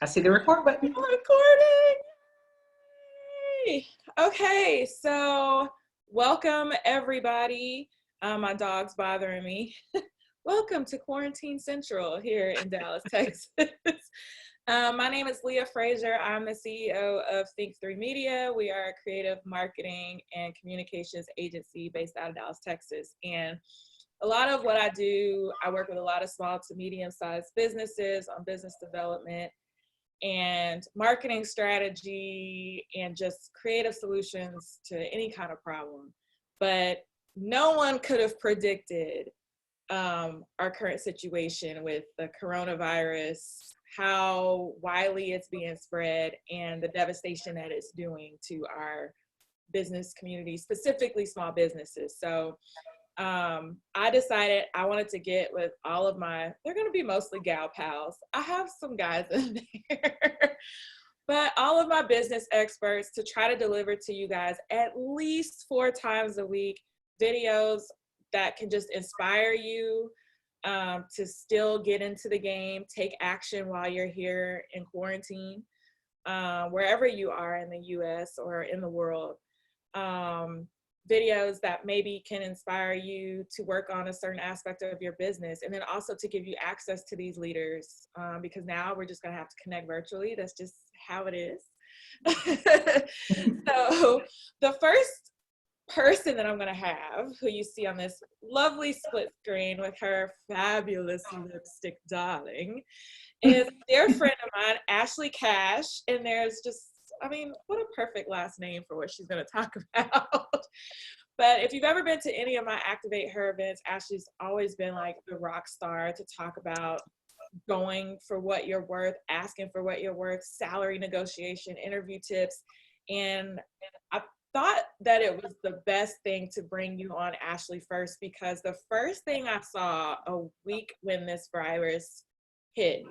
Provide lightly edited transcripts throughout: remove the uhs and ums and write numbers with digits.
I see the record button. Recording. Yay. Okay, so welcome everybody. My dog's bothering me. Welcome to Quarantine Central here in Dallas, Texas. My name is Leah Frazier. I'm the CEO of Think3 Media. We are a creative marketing and communications agency based out of Dallas, Texas. And a lot of what I do, I work with a lot of small to medium-sized businesses on business development and marketing strategy and just creative solutions to any kind of problem. But no one could have predicted our current situation with the coronavirus, how widely it's being spread, and the devastation that it's doing to our business community, specifically small businesses. So I decided I wanted to get with all of they're going to be mostly gal pals. I have some guys in there, but all of my business experts to try to deliver to you guys at least 4 times a week videos that can just inspire you to still get into the game, take action while you're here in quarantine, wherever you are in the US or in the world. Videos that maybe can inspire you to work on a certain aspect of your business, and then also to give you access to these leaders, because now we're just going to have to connect virtually. That's just how it is. So the first person that I'm going to have, who you see on this lovely split screen with her fabulous lipstick darling, is a dear friend of mine, Ashley Cash. And there's just, I mean, what a perfect last name for what she's going to talk about. But if you've ever been to any of my Activate Her events, Ashley's always been like the rock star to talk about going for what you're worth, asking for what you're worth, salary negotiation, interview tips. And I thought that it was the best thing to bring you on, Ashley, first, because the first thing I saw a week when this virus hit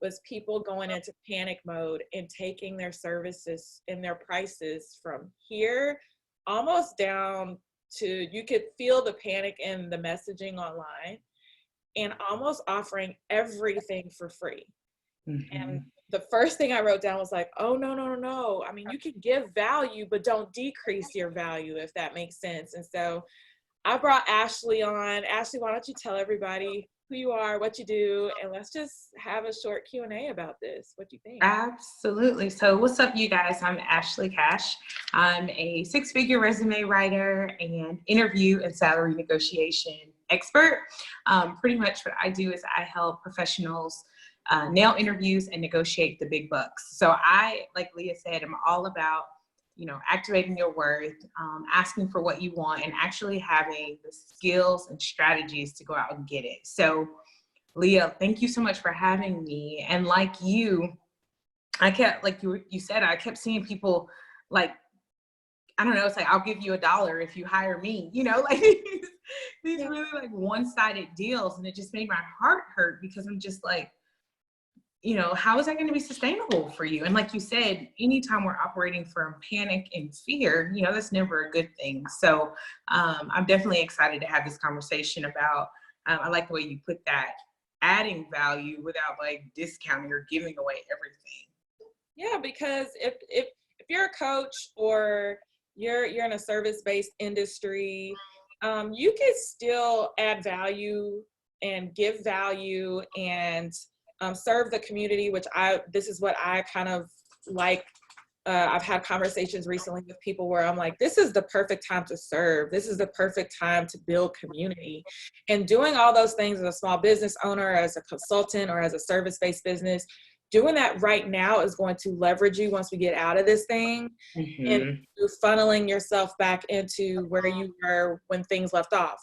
was people going into panic mode and taking their services and their prices from here almost down to, you could feel the panic in the messaging online, and almost offering everything for free. Mm-hmm. And the first thing I wrote down was like, oh, no. I mean, you can give value, but don't decrease your value, if that makes sense. And so I brought Ashley on. Ashley, why don't you tell everybody who you are, what you do, and let's just have a short Q&A about this. What do you think? Absolutely. So what's up, you guys? I'm Ashley Cash. I'm a 6-figure resume writer and interview and salary negotiation expert. Pretty much what I do is I help professionals nail interviews and negotiate the big bucks. So I, like Leah said, I'm all about, activating your worth, asking for what you want, and actually having the skills and strategies to go out and get it. So Leah, thank you so much for having me. And like you, I kept, like you said, I kept seeing people like, I don't know, it's like, I'll give you $1 if you hire me, like these really like one-sided deals. And it just made my heart hurt, because I'm just like, how is that going to be sustainable for you? And like you said, anytime we're operating from panic and fear, that's never a good thing. So I'm definitely excited to have this conversation about, I like the way you put that, adding value without like discounting or giving away everything. Yeah, because if you're a coach or you're in a service-based industry, you can still add value and give value and serve the community, which this is what I kind of like. I've had conversations recently with people where I'm like, this is the perfect time to serve. This is the perfect time to build community. And doing all those things as a small business owner, as a consultant, or as a service-based business, doing that right now is going to leverage you once we get out of this thing, and you're funneling yourself back into where you were when things left off.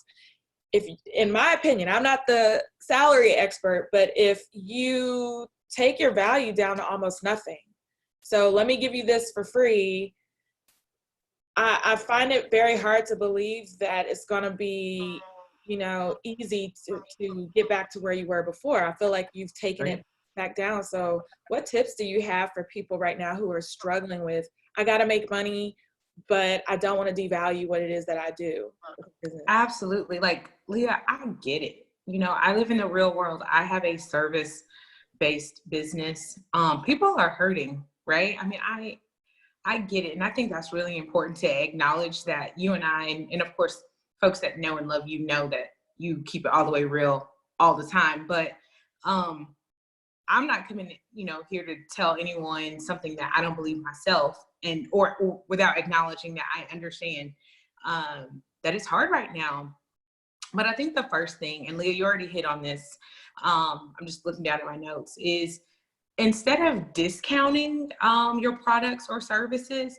In my opinion, I'm not the salary expert, but if you take your value down to almost nothing, so let me give you this for free, I find it very hard to believe that it's going to be, easy to get back to where you were before. I feel like you've taken it back down. So what tips do you have for people right now who are struggling with, I got to make money, but I don't want to devalue what it is that I do? Absolutely. Like, Leah, I get it. I live in the real world. I have a service based business, people are hurting, right? I mean, I get it. And I think that's really important to acknowledge that you and I, and of course, folks that know and love you know that you keep it all the way real all the time. But I'm not coming, here to tell anyone something that I don't believe myself, and or without acknowledging that I understand that it's hard right now. But I think the first thing, and Leah, you already hit on this, I'm just looking down at my notes, is instead of discounting your products or services,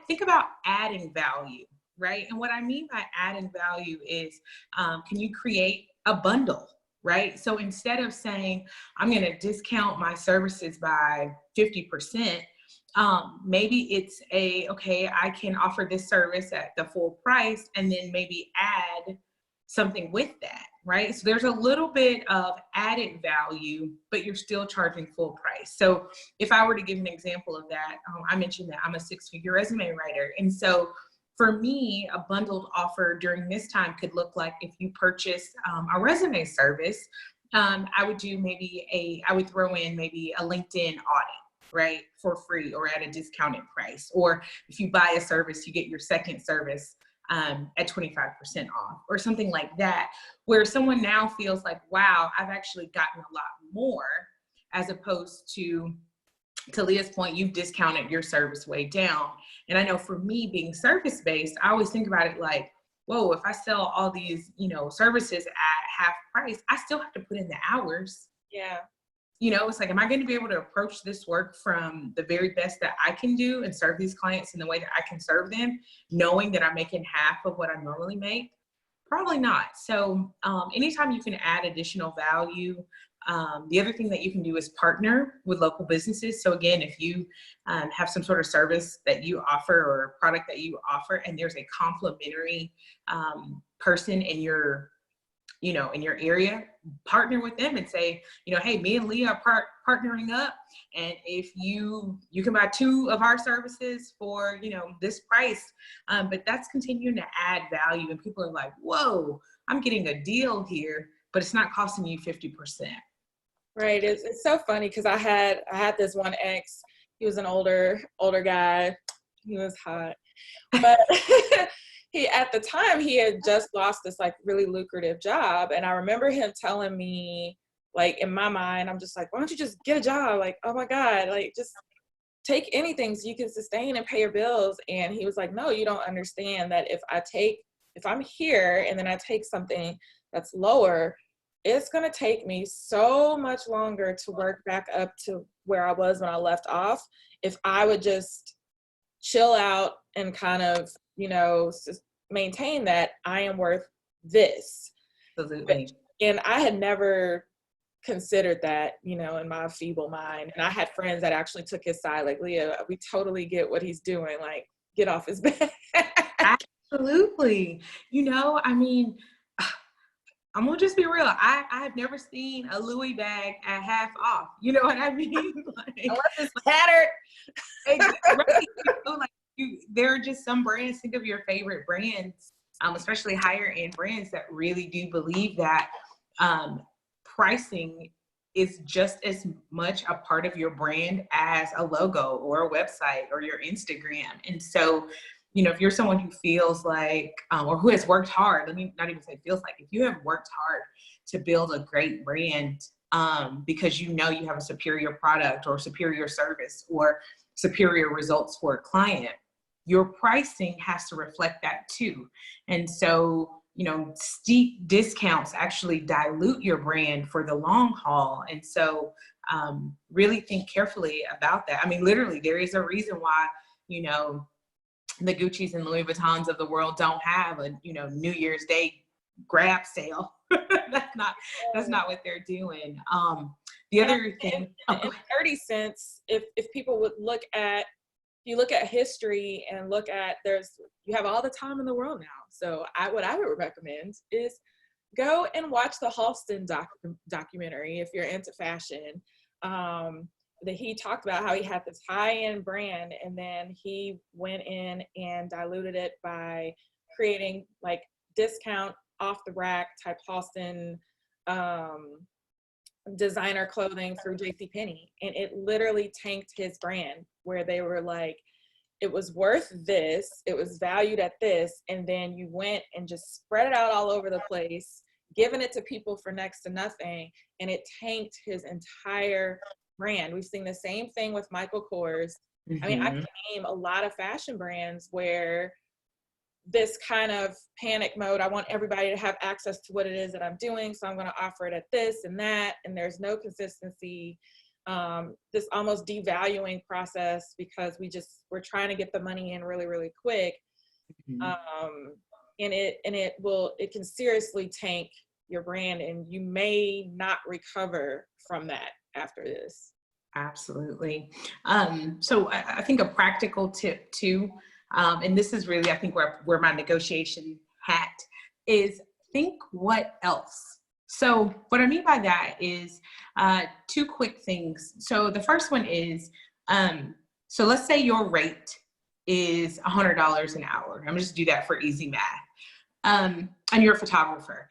think about adding value, right? And what I mean by adding value is, can you create a bundle, right? So instead of saying, I'm going to discount my services by 50%, maybe it's okay, I can offer this service at the full price and then maybe add something with that, right? So there's a little bit of added value, but you're still charging full price. So if I were to give an example of that, I mentioned that I'm a 6-figure resume writer. And so for me, a bundled offer during this time could look like, if you purchase a resume service, I would throw in maybe a LinkedIn audit, right, for free or at a discounted price. Or if you buy a service, you get your second service at 25% off or something like that, where someone now feels like, wow, I've actually gotten a lot more, as opposed to Leah's point, you've discounted your service way down. And I know for me, being service-based, I always think about it like, whoa, if I sell all these, services at half price, I still have to put in the hours. Yeah. It's like, am I going to be able to approach this work from the very best that I can do and serve these clients in the way that I can serve them, knowing that I'm making half of what I normally make? Probably not. So anytime you can add additional value, the other thing that you can do is partner with local businesses. So again, if you have some sort of service that you offer or product that you offer, and there's a complementary person in your area, partner with them and say, hey, me and Leah are partnering up. And if you can buy 2 of our services for, this price, but that's continuing to add value. And people are like, whoa, I'm getting a deal here, but it's not costing you 50%. Right. It's so funny because I had this one ex. He was an older guy. He was hot, but at the time he had just lost this like really lucrative job. And I remember him telling me, like, in my mind, I'm just like, why don't you just get a job? Like, oh my God, like just take anything so you can sustain and pay your bills. And he was like, no, you don't understand that if I'm here and then I take something that's lower, it's going to take me so much longer to work back up to where I was when I left off. If I would just chill out and kind of, maintain that I am worth this. Absolutely. And I had never considered that, in my feeble mind. And I had friends that actually took his side, like, Leah, we totally get what he's doing. Like, get off his back. Absolutely. I mean, I'm gonna just be real. I have never seen a Louis bag at half off. You know what I mean? Like, unless it's tattered. Right? There are just some brands. Think of your favorite brands, especially higher end brands, that really do believe that pricing is just as much a part of your brand as a logo or a website or your Instagram. And so, if you're someone who feels like, or who has worked hard, let me not even say feels like, if you have worked hard to build a great brand, because you have a superior product or superior service or superior results for a client, your pricing has to reflect that too. And so, steep discounts actually dilute your brand for the long haul. And so really think carefully about that. I mean, literally, there is a reason why, the Gucci's and Louis Vuittons of the world don't have a, New Year's Day grab sale. That's not what they're doing. The other thing, in 30 cents, if people would look at history and look at, you have all the time in the world now. So what I would recommend is go and watch the Halston documentary if you're into fashion. That he talked about how he had this high-end brand, and then he went in and diluted it by creating like discount off the rack type Halston designer clothing through JCPenney, and it literally tanked his brand, where they were like, it was worth this, it was valued at this, and then you went and just spread it out all over the place, giving it to people for next to nothing, and it tanked his entire brand. We've seen the same thing with Michael Kors. I mean, I can name a lot of fashion brands where this kind of panic mode, I want everybody to have access to what it is that I'm doing, so I'm going to offer it at this and that, and there's no consistency. This almost devaluing process because we're trying to get the money in really, really quick. And it can seriously tank your brand, and you may not recover from that after this. Absolutely. So I think a practical tip too, and this is really, I think, where my negotiation hat is, think what else. So what I mean by that is two quick things. So the first one is, so let's say your rate is $100 an hour. I'm gonna just do that for easy math. And you're a photographer,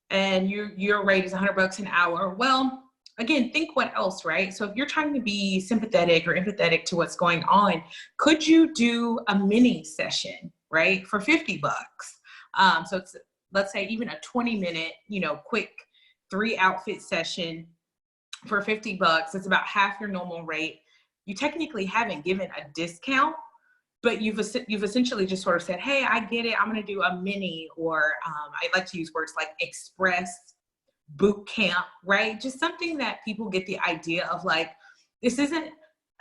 and your rate is $100 an hour. Well, again, think what else, right? So if you're trying to be sympathetic or empathetic to what's going on, could you do a mini session, right, for $50? So it's, let's say, even a 20-minute, quick 3 outfit session for $50. It's about half your normal rate. You technically haven't given a discount, but you've essentially just sort of said, hey, I get it, I'm going to do a mini, or I like to use words like express boot camp, right? Just something that people get the idea of, like, this isn't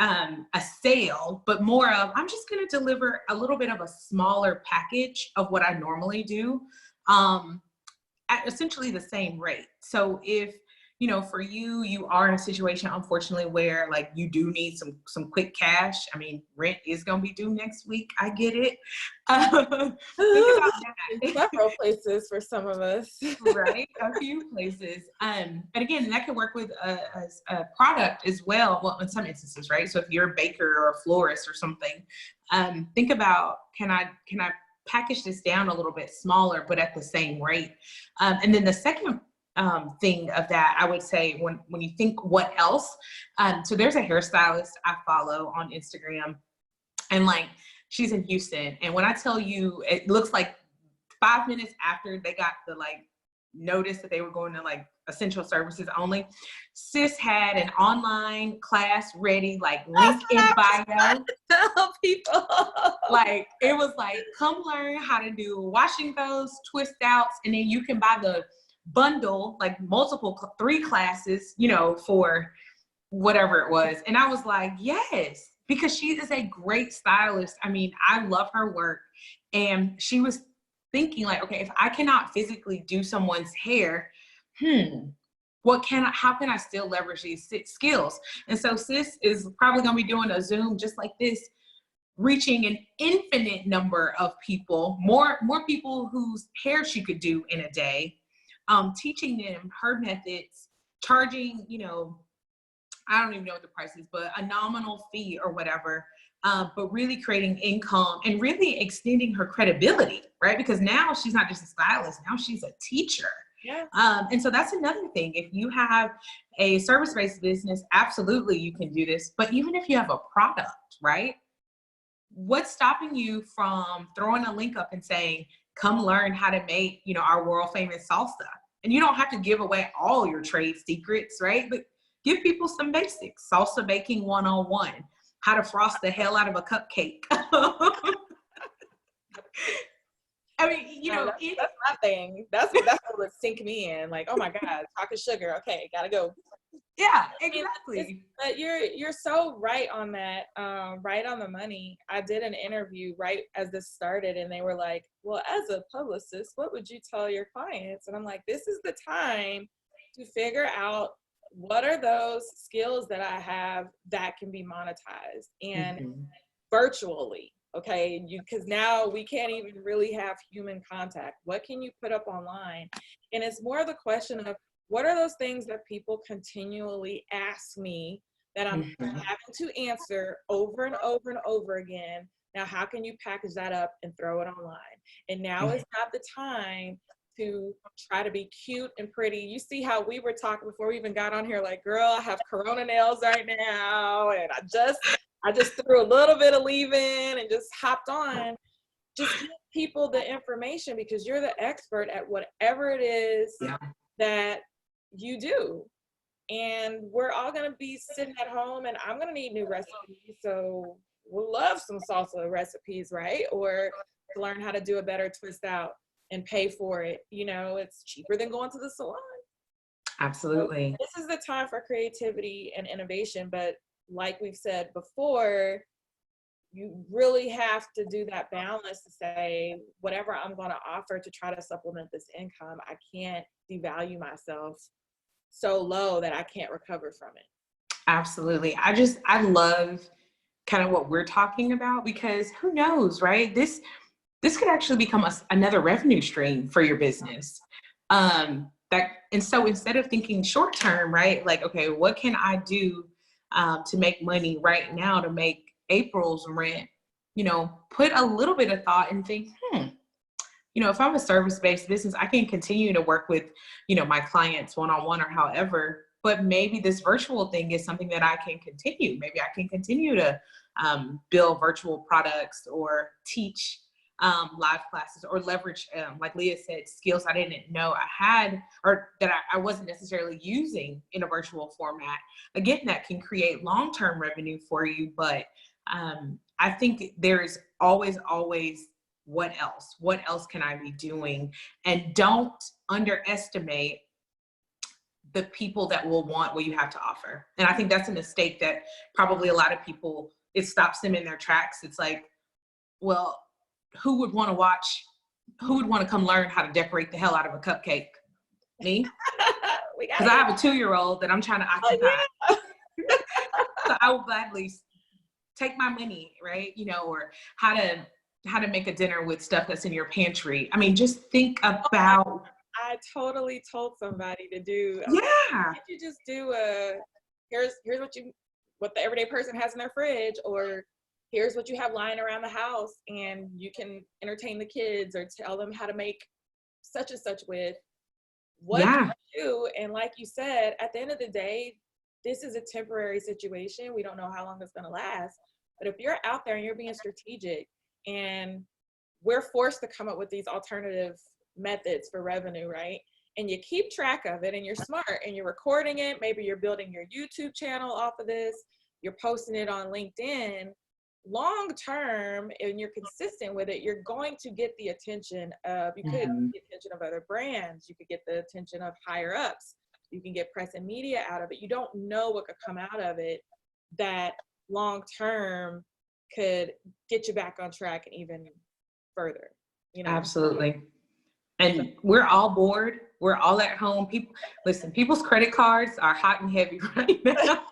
a sale, but more of, I'm just going to deliver a little bit of a smaller package of what I normally do at essentially the same rate. So if, for you are in a situation, unfortunately, where, like, you do need some quick cash. I mean, rent is going to be due next week. I get it. Think about that. Several places for some of us. Right? A few places. And again, that can work with a product as well. Well, in some instances, right? So if you're a baker or a florist or something, think about, can I package this down a little bit smaller, but at the same rate? And then the second thing of that, I would say, when you think what else, so there's a hairstylist I follow on Instagram, and, like, she's in Houston, and when I tell you, it looks like 5 minutes after they got the, like, notice that they were going to, like, essential services only, sis had an online class ready, like, link in bio. Tell people. Like, it was like, come learn how to do washing those twist outs, and then you can buy the bundle, like multiple 3 classes, for whatever it was. And I was like, yes, because she is a great stylist. I mean, I love her work. And she was thinking, like, okay, if I cannot physically do someone's hair, how can I still leverage these skills? And so sis is probably going to be doing a Zoom just like this, reaching an infinite number of people, more people whose hair she could do in a day, teaching them her methods, charging, I don't even know what the price is, but a nominal fee or whatever, but really creating income and really extending her credibility, right? Because now she's not just a stylist, now she's a teacher. Yeah. And so that's another thing. If you have a service-based business, absolutely you can do this. But even if you have a product, right? What's stopping you from throwing a link up and saying, come learn how to make, our world famous salsa? And you don't have to give away all your trade secrets, right? But give people some basics. Salsa baking 101, how to frost the hell out of a cupcake. I mean, that's my thing. That's what would sink me in. Like, oh my God, talking sugar. Okay, gotta go. Yeah, exactly. But you're so right on that, right on the money. I did an interview right as this started, and they were like, well, as a publicist, what would you tell your clients? And I'm like, this is the time to figure out what are those skills that I have that can be monetized, and virtually. Okay, because now we can't even really have human contact. What can you put up online? And it's more the question of, what are those things that people continually ask me that I'm having to answer over and over and over again? Now, how can you package that up and throw it online? And now is not the time to try to be cute and pretty. You see how we were talking before we even got on here, like, girl, I have Corona nails right now, and I just threw a little bit of leave-in and just hopped on. Just give people the information, because you're the expert at whatever it is that you do. And we're all going to be sitting at home, and I'm going to need new recipes. So we'll love some salsa recipes, right? Or to learn how to do a better twist out and pay for it. You know, it's cheaper than going to the salon. Absolutely. So this is the time for creativity and innovation. But like we've said before, you really have to do that balance to say, whatever I'm going to offer to try to supplement this income, I can't devalue myself so low that I can't recover from it. Absolutely. I love kind of what we're talking about, because who knows, right? This could actually become another revenue stream for your business. And so instead of thinking short term, right? Like, okay, what can I do to make money right now to make April's rent? You know, put a little bit of thought and think, you know, if I'm a service-based business, I can continue to work with, you know, my clients one-on-one or however, but maybe this virtual thing is something that I can continue. Maybe I can continue to build virtual products or teach live classes, or leverage, like Leah said, skills I didn't know I had, or that I wasn't necessarily using in a virtual format. Again, that can create long-term revenue for you, but I think there's always what else can I be doing? And don't underestimate the people that will want what you have to offer. And I think that's a mistake that probably a lot of people, it stops them in their tracks. It's like, well, who would want to come learn how to decorate the hell out of a cupcake? Me? Because I have a 2-year-old that I'm trying to occupy. Oh, yeah. So I will gladly take my money, right? You know, or how to make a dinner with stuff that's in your pantry. I mean, just think about. I totally told somebody to do. Yeah. You just do here's what the everyday person has in their fridge, or here's what you have lying around the house, and you can entertain the kids or tell them how to make such and such with what you do. And like you said, at the end of the day, this is a temporary situation. We don't know how long it's going to last. But if you're out there and you're being strategic, and we're forced to come up with these alternative methods for revenue, right? And you keep track of it, and you're smart, and you're recording it. Maybe you're building your YouTube channel off of this. You're posting it on LinkedIn. Long term, and you're consistent with it, you're going to get the attention of, you could get the attention of other brands. You could get the attention of higher ups. You can get press and media out of it. You don't know what could come out of it that long term could get you back on track and even further, you know? Absolutely. And we're all bored. We're all at home. People's credit cards are hot and heavy right now.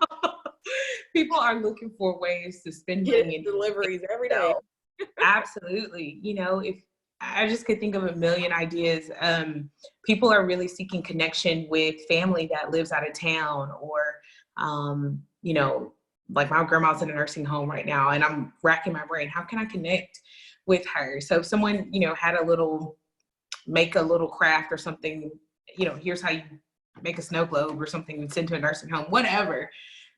People are looking for ways to spend money and deliveries every day. Absolutely. You know, if I just could think of a million ideas. People are really seeking connection with family that lives out of town, or, you know, like my grandma's in a nursing home right now, and I'm racking my brain. How can I connect with her? So if someone, you know, make a little craft or something, you know, here's how you make a snow globe or something and send to a nursing home, whatever.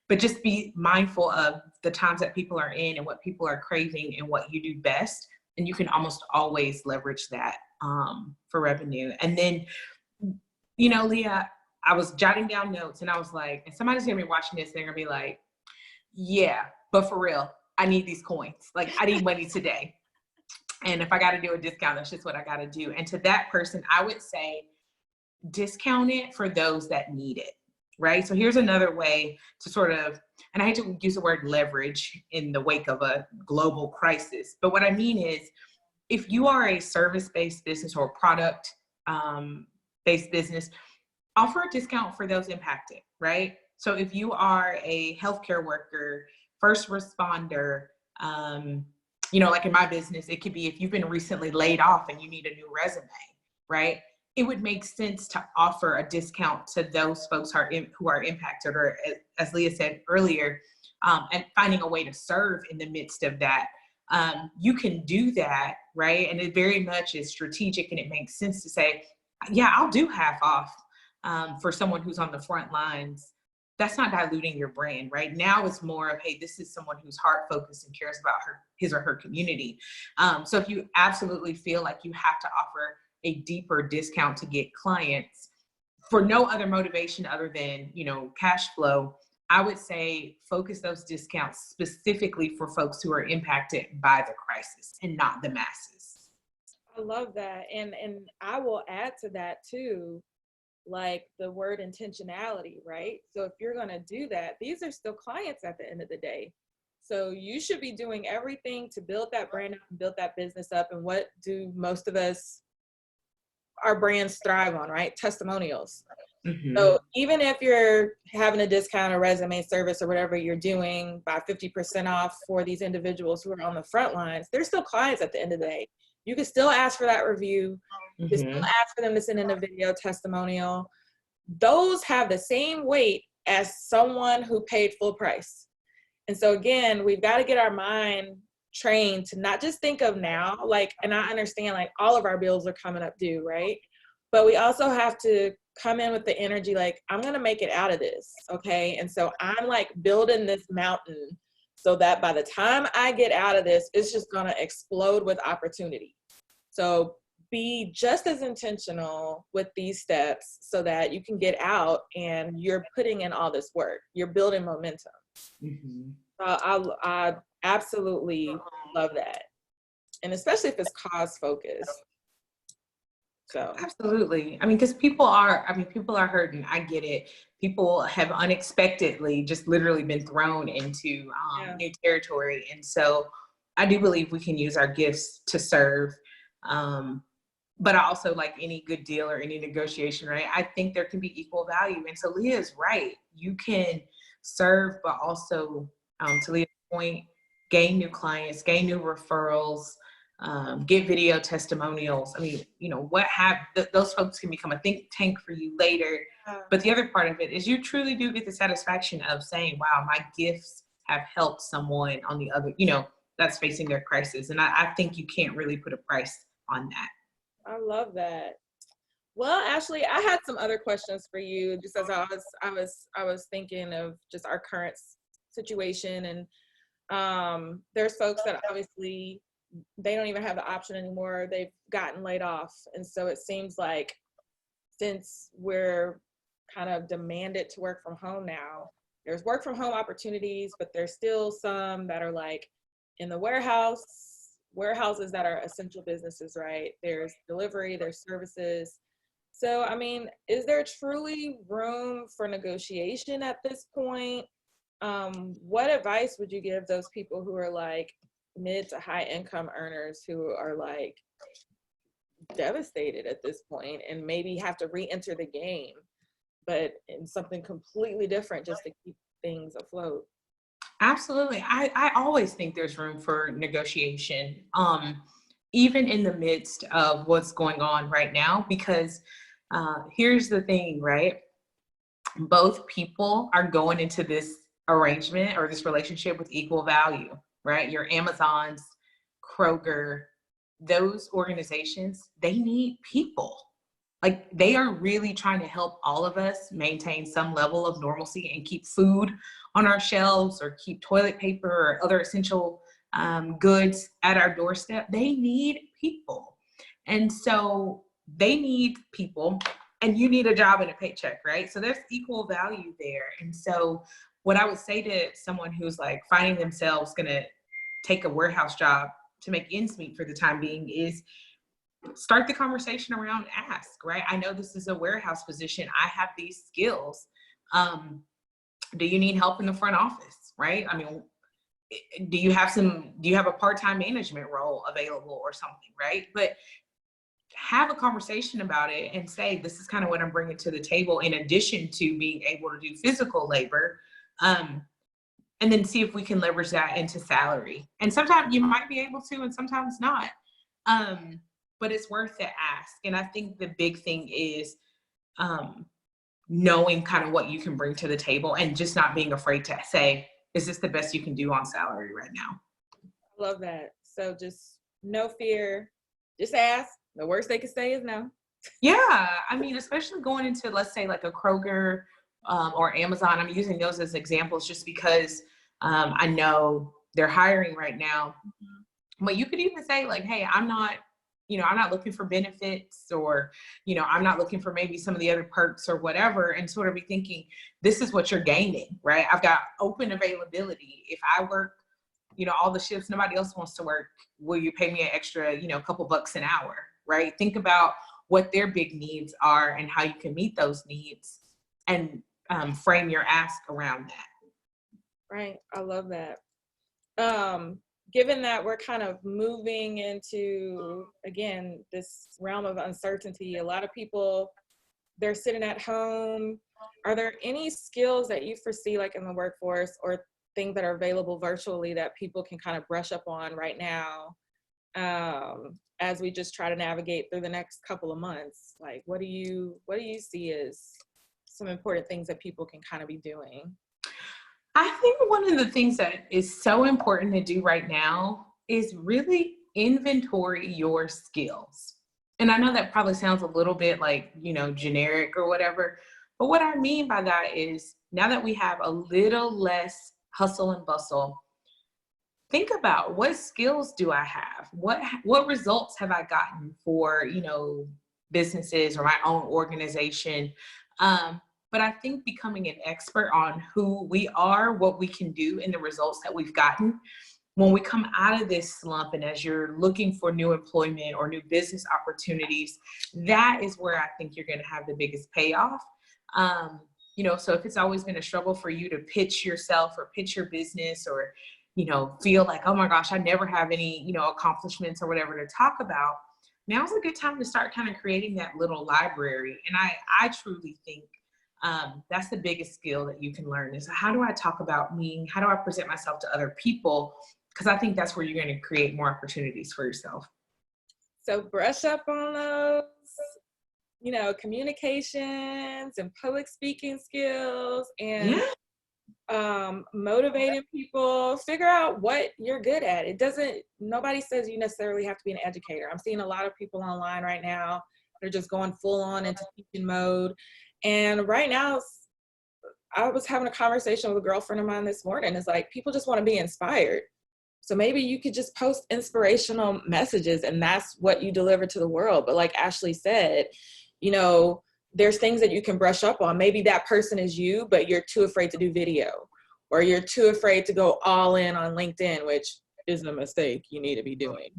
But just be mindful of the times that people are in and what people are craving and what you do best. And you can almost always leverage that for revenue. And then, you know, Leah, I was jotting down notes, and I was like, and somebody's gonna be watching this, and they're gonna be like, yeah, but for real, I need these coins. Like, I need money today. And if I got to do a discount, that's just what I got to do. And to that person, I would say, discount it for those that need it. Right. So here's another way to sort of, and I hate to use the word leverage in the wake of a global crisis, but what I mean is, if you are a service-based business or product based business, offer a discount for those impacted, right? So if you are a healthcare worker, first responder, you know, like in my business, it could be if you've been recently laid off and you need a new resume, right? It would make sense to offer a discount to those folks who are impacted, or as Leah said earlier, and finding a way to serve in the midst of that. You can do that, right? And it very much is strategic, and it makes sense to say, yeah, I'll do half off for someone who's on the front lines. That's not diluting your brand, right? Now it's more of, hey, this is someone who's heart focused and cares about his or her community. So if you absolutely feel like you have to offer a deeper discount to get clients for no other motivation other than, cash flow, I would say focus those discounts specifically for folks who are impacted by the crisis and not the masses. I love that. And I will add to that too, like the word intentionality, right? So if you're going to do that, these are still clients at the end of the day. So you should be doing everything to build that brand up and build that business up. And what do most of us, our brands thrive on, right? Testimonials. Mm-hmm. So even if you're having a discount or resume service or whatever you're doing by 50% off for these individuals who are on the front lines, they're still clients at the end of the day. You can still ask for that review. You can still ask for them to send in a video testimonial. Those have the same weight as someone who paid full price. And so again, we've got to get our mind trained to not just think of now, like, and I understand like all of our bills are coming up due, right? But we also have to come in with the energy, like, I'm going to make it out of this. Okay. And so I'm like building this mountain so that by the time I get out of this, it's just going to explode with opportunity. So be just as intentional with these steps so that you can get out and you're putting in all this work. You're building momentum. Mm-hmm. I absolutely love that. And especially if it's cause focused. So Absolutely. I mean, because people are hurting. I get it. People have unexpectedly just literally been thrown into new territory. And so I do believe we can use our gifts to serve. But I also, like any good deal or any negotiation, right? I think there can be equal value. And so Leah is right. You can serve, but also, to Leah's point, gain new clients, gain new referrals, get video testimonials. I mean, those folks can become a think tank for you later. But the other part of it is you truly do get the satisfaction of saying, wow, my gifts have helped someone on the other, that's facing their crisis. And I think you can't really put a price on that. I love that. Well, Ashley, I had some other questions for you, just as I was thinking of just our current situation. And there's folks that obviously they don't even have the option anymore. They've gotten laid off. And so it seems like since we're kind of demanded to work from home now, there's work from home opportunities, but there's still some that are like in the warehouses that are essential businesses, right? There's delivery, there's services. So, I mean, is there truly room for negotiation at this point? What advice would you give those people who are like mid to high income earners who are like devastated at this point and maybe have to re-enter the game, but in something completely different just to keep things afloat? Absolutely. I always think there's room for negotiation, even in the midst of what's going on right now, because here's the thing, right? Both people are going into this arrangement or this relationship with equal value, right? Your Amazons, Kroger, those organizations, they need people. Like, they are really trying to help all of us maintain some level of normalcy and keep food on our shelves or keep toilet paper or other essential goods at our doorstep. They need people. And so they need people, and you need a job and a paycheck, right? So there's equal value there. And so what I would say to someone who's like finding themselves gonna take a warehouse job to make ends meet for the time being is start the conversation around ask, right? I know this is a warehouse position. I have these skills. Do you need help in the front office, right? I mean, do you have a part-time management role available or something, right? But have a conversation about it and say, this is kind of what I'm bringing to the table in addition to being able to do physical labor. And then see if we can leverage that into salary. And sometimes you might be able to, and sometimes not. But it's worth the ask. And I think the big thing is knowing kind of what you can bring to the table and just not being afraid to say, is this the best you can do on salary right now? I love that. So just no fear, just ask. The worst they can say is no. Yeah, I mean, especially going into, let's say, like a Kroger or Amazon. I'm using those as examples just because I know they're hiring right now. But you could even say like, hey, I'm not looking for benefits, or, I'm not looking for maybe some of the other perks or whatever, and sort of be thinking, this is what you're gaining, right? I've got open availability. If I work, all the shifts nobody else wants to work, will you pay me an extra, couple bucks an hour, right? Think about what their big needs are and how you can meet those needs, and frame your ask around that. Right. I love that. Given that we're kind of moving into, again, this realm of uncertainty, a lot of people, they're sitting at home. Are there any skills that you foresee, like in the workforce, or things that are available virtually that people can kind of brush up on right now, as we just try to navigate through the next couple of months? Like, what do you see as some important things that people can kind of be doing? I think one of the things that is so important to do right now is really inventory your skills. And I know that probably sounds a little bit like, generic or whatever, but what I mean by that is, now that we have a little less hustle and bustle, think about, what skills do I have? What results have I gotten for, businesses or my own organization? But I think becoming an expert on who we are, what we can do, and the results that we've gotten, when we come out of this slump, and as you're looking for new employment or new business opportunities, that is where I think you're going to have the biggest payoff. So if it's always been a struggle for you to pitch yourself or pitch your business, or, feel like, oh my gosh, I never have any, accomplishments or whatever to talk about, now's a good time to start kind of creating that little library. And I truly think that's the biggest skill that you can learn, is how do I talk about me? How do I present myself to other people? Because I think that's where you're going to create more opportunities for yourself. So brush up on those, communications and public speaking skills, and motivating people. Figure out what you're good at. Nobody says you necessarily have to be an educator. I'm seeing a lot of people online right now, they're just going full on into teaching mode. And right now, I was having a conversation with a girlfriend of mine this morning. It's like, people just want to be inspired. So maybe you could just post inspirational messages, and that's what you deliver to the world. But like Ashley said, there's things that you can brush up on. Maybe that person is you, but you're too afraid to do video, or you're too afraid to go all in on LinkedIn, which is a mistake you need to be doing.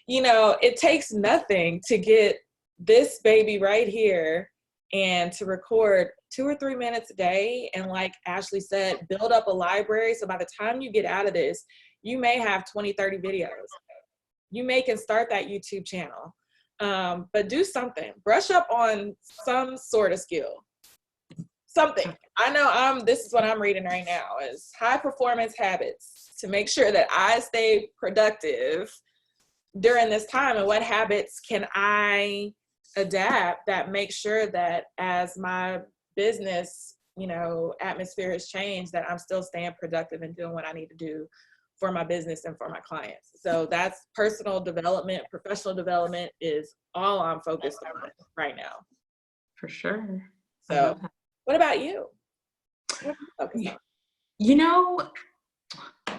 It takes nothing to get this baby right here and to record 2 or 3 minutes a day. And like Ashley said, build up a library. So by the time you get out of this, you may have 20, 30 videos. You may can start that YouTube channel. But do something. Brush up on some sort of skill. Something. I know this is what I'm reading right now, is High Performance Habits, to make sure that I stay productive during this time. And what habits can I adapt that make sure that as my business, atmosphere has changed, that I'm still staying productive and doing what I need to do for my business and for my clients. So that's personal development. Professional development is all I'm focused on right now. For sure. So what about you? I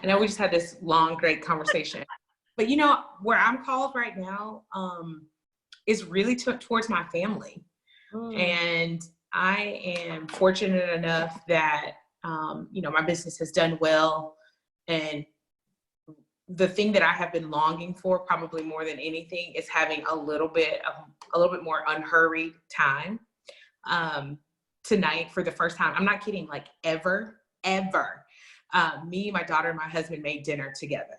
know we just had this long, great conversation, but where I'm called right now is really towards my family. And I am fortunate enough that, my business has done well. And the thing that I have been longing for, probably more than anything, is having a little bit more unhurried time. Tonight, for the first time, I'm not kidding, like ever, me, my daughter, and my husband made dinner together.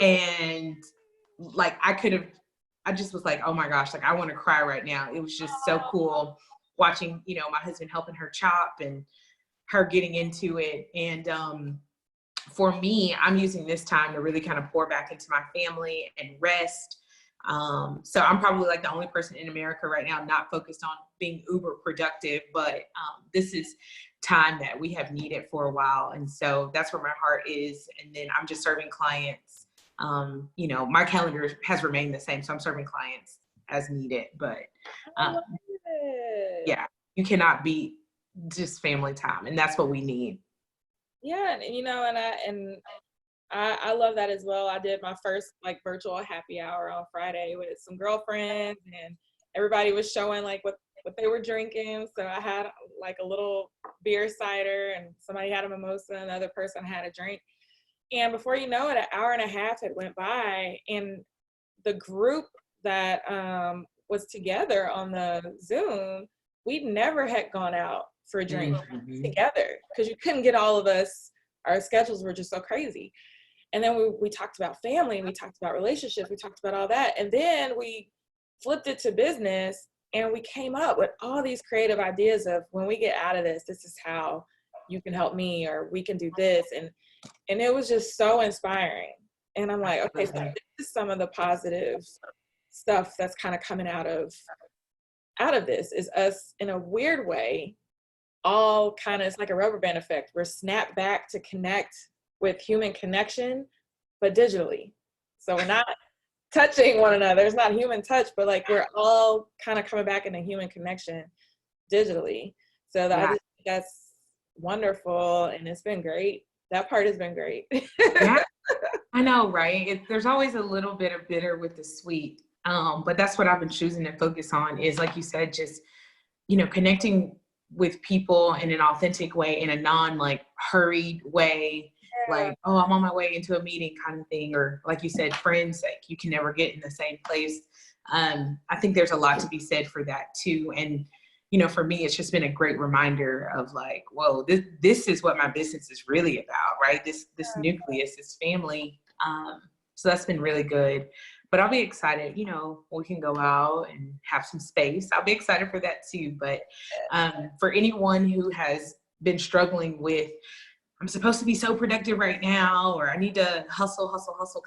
And like, I just was like, oh my gosh, like I want to cry right now. It was just so cool watching, my husband helping her chop and her getting into it. And for me, I'm using this time to really kind of pour back into my family and rest. So I'm probably like the only person in America right now not focused on being uber productive, but this is time that we have needed for a while. And so that's where my heart is. And then I'm just serving clients. My calendar has remained the same. So I'm serving clients as needed. But I love it. yeah, you cannot beat just family time, and that's what we need. Yeah, and I love that as well. I did my first like virtual happy hour on Friday with some girlfriends, and everybody was showing like what they were drinking. So I had like a little beer cider, and somebody had a mimosa, and another person had a drink. And before you know it, an hour and a half had went by, and the group that was together on the Zoom, we never had gone out for a drink together because you couldn't get all of us. Our schedules were just so crazy. And then we talked about family, we talked about relationships, we talked about all that. And then we flipped it to business, and we came up with all these creative ideas of, when we get out of this, this is how you can help me, or we can do this. And it was just so inspiring. And I'm like, okay, so this is some of the positive stuff that's kind of coming out of this, is us in a weird way, all kind of, it's like a rubber band effect. We're snapped back to connect with human connection, but digitally. So we're not touching one another. It's not human touch, but like we're all kind of coming back into human connection digitally. So I just think that's wonderful, and it's been great. That part has been great. Yeah, I know, right? There's always a little bit of bitter with the sweet, but that's what I've been choosing to focus on, is, like you said, just, connecting with people in an authentic way, in a non like hurried way. Like, oh, I'm on my way into a meeting kind of thing. Or like you said, friends, like you can never get in the same place. I think there's a lot to be said for that too. And, for me, it's just been a great reminder of like, whoa, this is what my business is really about, right? This nucleus, this family. So that's been really good. But I'll be excited, we can go out and have some space. I'll be excited for that too. But for anyone who has been struggling with, I'm supposed to be so productive right now, or I need to hustle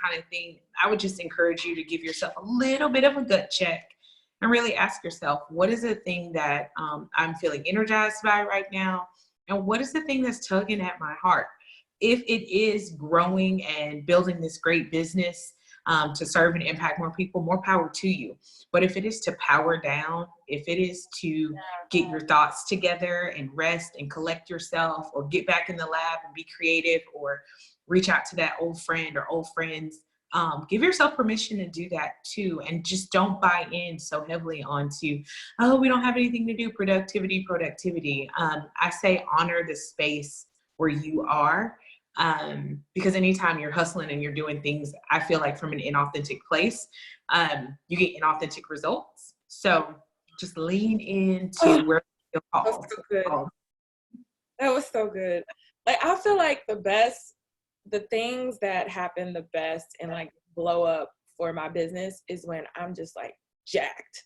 kind of thing, I would just encourage you to give yourself a little bit of a gut check and really ask yourself, what is the thing that I'm feeling energized by right now? And what is the thing that's tugging at my heart? If it is growing and building this great business to serve and impact more people, more power to you. But if it is to power down, if it is to get your thoughts together and rest and collect yourself, or get back in the lab and be creative, or reach out to that old friend or old friends, give yourself permission to do that too. And just don't buy in so heavily onto, oh, we don't have anything to do, productivity. I say honor the space where you are. Because anytime you're hustling and you're doing things, I feel like from an inauthentic place, you get inauthentic results. So just lean into where you feel called. That was so good. That was so good. Like, I feel like the things that happen the best and like blow up for my business is when I'm just like jacked.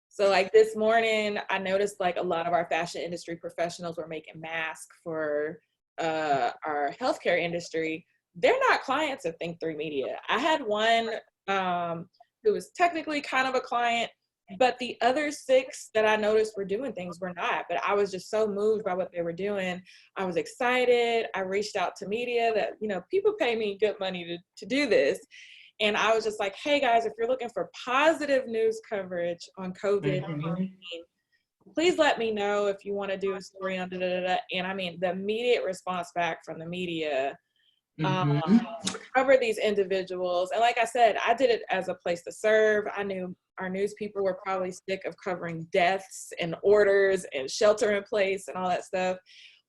So like this morning, I noticed like a lot of our fashion industry professionals were making masks for our healthcare industry. They're not clients of Think3 Media. I had one who was technically kind of a client, but the other 6 that I noticed were doing things were not. But I was just so moved by what they were doing. I was excited. I reached out to media that, people pay me good money to do this. And I was just like, hey guys, if you're looking for positive news coverage on COVID-19, please let me know if you want to do a story on da-da-da-da. And I mean, the immediate response back from the media cover these individuals. And like I said, I did it as a place to serve. I knew our news people were probably sick of covering deaths and orders and shelter in place and all that stuff.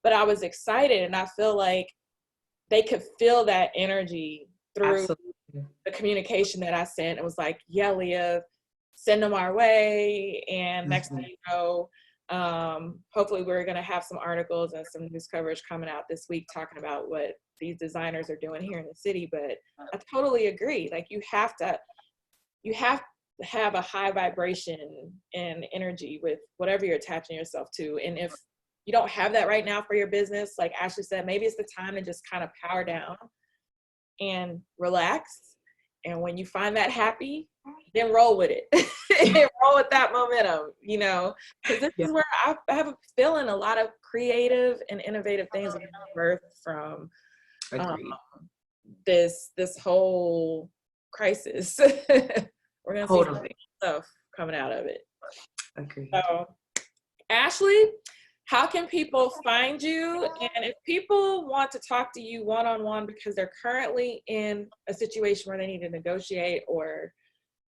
But I was excited, and I feel like they could feel that energy through the communication that I sent. It was like, yeah, Leah, send them our way. And next thing you know, hopefully we're going to have some articles and some news coverage coming out this week talking about what these designers are doing here in the city. But I totally agree. Like, you have to have a high vibration and energy with whatever you're attaching yourself to. And if you don't have that right now for your business, like Ashley said, maybe it's the time to just kind of power down and relax. And when you find that happy, then roll with it. And roll with that momentum, because this is where I have a feeling a lot of creative and innovative things are birthed from this whole crisis. We're gonna see stuff coming out of it. Agreed. So, Ashley, how can people find you? And if people want to talk to you one-on-one because they're currently in a situation where they need to negotiate or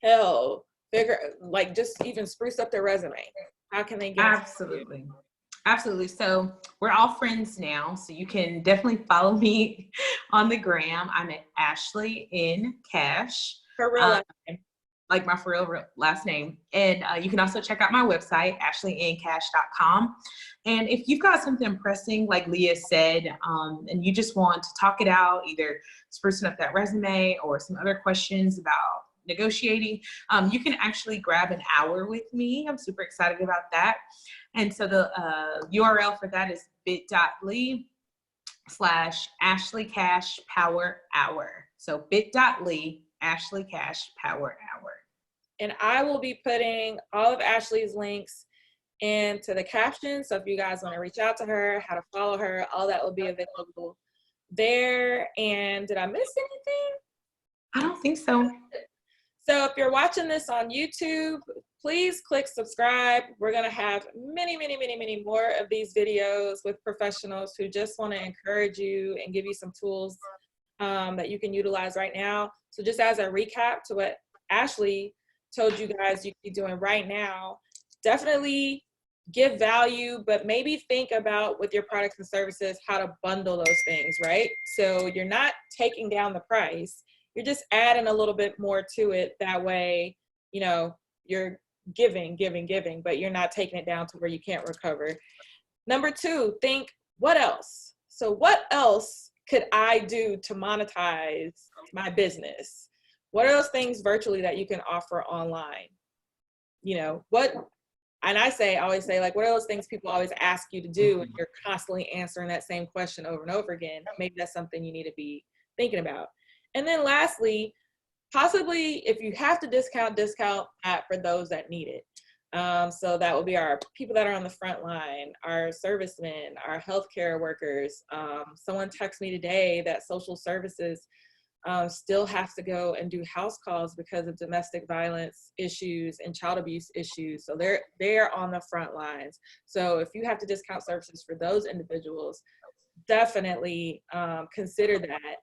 hell, just even spruce up their resume, how can they get Absolutely. Absolutely. So we're all friends now. So you can definitely follow me on the gram. I'm at Ashley in Cash. her real life name? Like my for real last name. And you can also check out my website, ashleyincash.com. And if you've got something pressing, like Leah said, and you just want to talk it out, either sprucing up that resume or some other questions about negotiating, you can actually grab an hour with me. I'm super excited about that. And so the URL for that is bit.ly/Ashley Cash Power Hour. So bit.ly Ashley Cash Power Hour. And I will be putting all of Ashley's links into the caption. So if you guys want to reach out to her, how to follow her, all that will be available there. And did I miss anything? I don't think so. So if you're watching this on YouTube, please click subscribe. We're going to have many, many, many, many more of these videos with professionals who just want to encourage you and give you some tools that you can utilize right now. So just as a recap to what Ashley told you guys you can be doing right now, definitely give value, but maybe think about with your products and services how to bundle those things, right? So you're not taking down the price, you're just adding a little bit more to it. That way, you know, you're giving, but you're not taking it down to where you can't recover. Number two, think what else? So what else could I do to monetize my business? What are those things virtually that you can offer online? You know, and I always say, like, what are those things people always ask you to do and you're constantly answering that same question over and over again? Maybe that's something you need to be thinking about. And then lastly, possibly if you have to discount that for those that need it. So that will be our people that are on the front line, our servicemen, our healthcare workers. Someone texted me today that social services still have to go and do house calls because of domestic violence issues and child abuse issues. So they're on the front lines. So if you have to discount services for those individuals, definitely consider that.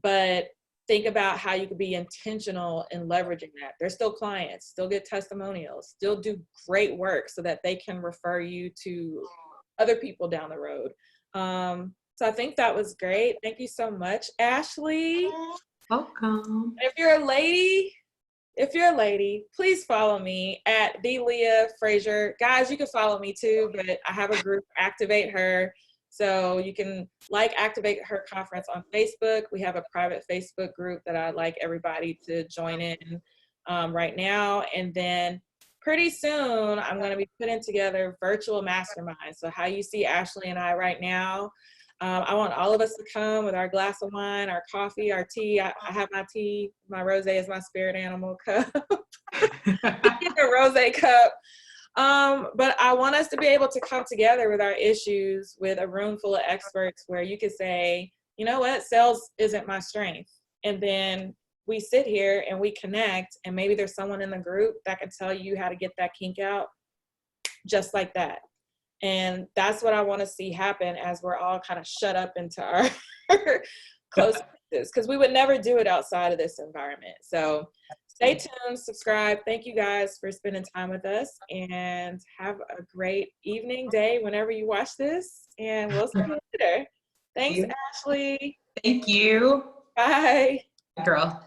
But think about how you could be intentional in leveraging that. They're still clients, still get testimonials, still do great work so that they can refer you to other people down the road. So I think that was great. Thank you so much, Ashley. Welcome. If you're a lady, please follow me at the Leah Frazier. Guys, you can follow me too, but I have a group, Activate Her. So you can Activate Her Conference on Facebook. We have a private Facebook group that I'd like everybody to join in right now. And then pretty soon, I'm going to be putting together virtual masterminds. So how you see Ashley and I right now, I want all of us to come with our glass of wine, our coffee, our tea. I have my tea. My rosé is my spirit animal cup. Get a rosé cup. But I want us to be able to come together with our issues with a room full of experts where you could say, you know what, sales isn't my strength. And then we sit here and we connect, and maybe there's someone in the group that can tell you how to get that kink out just like that. And that's what I want to see happen as we're all kind of shut up into our close places, because we would never do it outside of this environment. So stay tuned, subscribe. Thank you guys for spending time with us, and have a great evening, day, whenever you watch this. And we'll see you later. Thanks, Ashley. Thank you. Bye. Girl.